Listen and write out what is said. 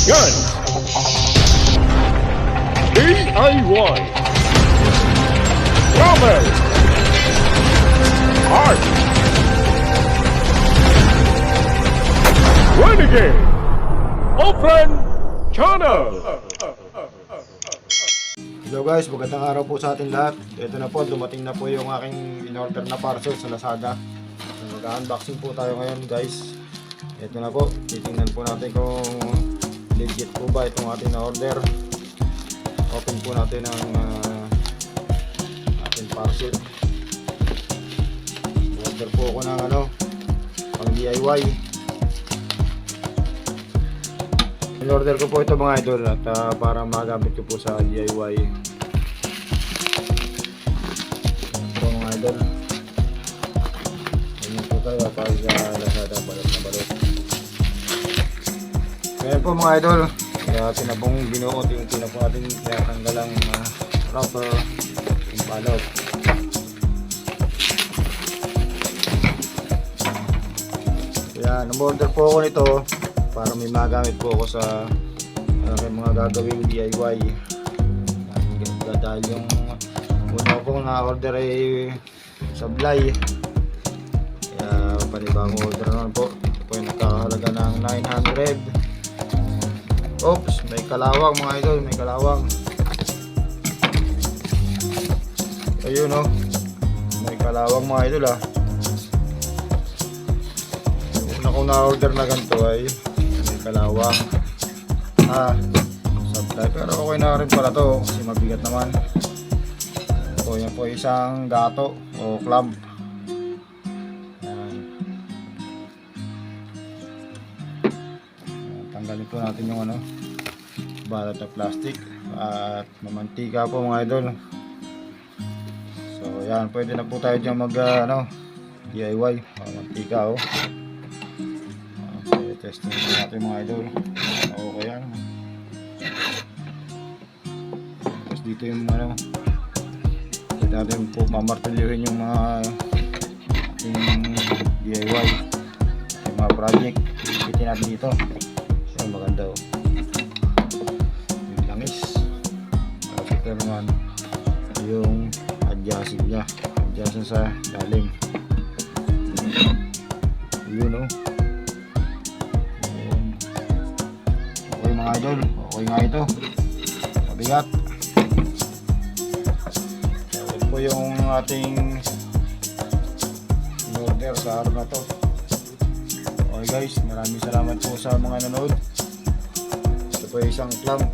Gun DIY Rommel Art Renegade Open Channel. Hello guys, magandang araw po sa atin lahat. Ito na po, dumating na po yung aking in-order na parcel sa Lazada. Mag-unboxing po tayo ngayon guys. Ito na po, titingnan po natin kung legit po ba itong ating na-order. Open po natin ang ating parcel. Order po ako ng pang DIY. In-order ko po ito mga idol at para magamit ko po sa DIY. Ito mga idol. Ganyan po tayo pag Lazada balot na balot. Ngayon po mga idol, natin na pong binuot yung po natin tinatanggal ang wrapper, yung balot. Kaya nag-order po ako nito para may magamit po ako sa mga gagawing DIY. Dahil yung una po na-order ay sablay. Kaya panibang order naman po. Ito po yung nakakahalaga ng 900. Oops, may kalawang mga idol, may kalawang. Ayun oh, may kalawang mga idol ah. Yung una ko na-order na ganito ay kalawang supply, pero okay na rin pala to kasi mabigat naman. So yan po isang gato o clamp. Yan. Tanggalin po natin yung balat na plastic at mamantika po mga idol. So yan, pwede na po tayo dyan mag DIY mamantika oh. Testing natin mga idol. Okay yan. Tapos dito yung pwede natin po mamartilyuhin yung mga DIY, yung mga project. Ipitin natin dito. So maganda oh. Yung langis. Tapos ito naman yung adjusting nya. Adjusting sa lalim. Yun oh. Mga idol, okay nga ito. Mabigat. Ito po yung ating in-order sa araw na to. Okay guys, maraming salamat po sa mga nanood. Ito po yung isang clamp.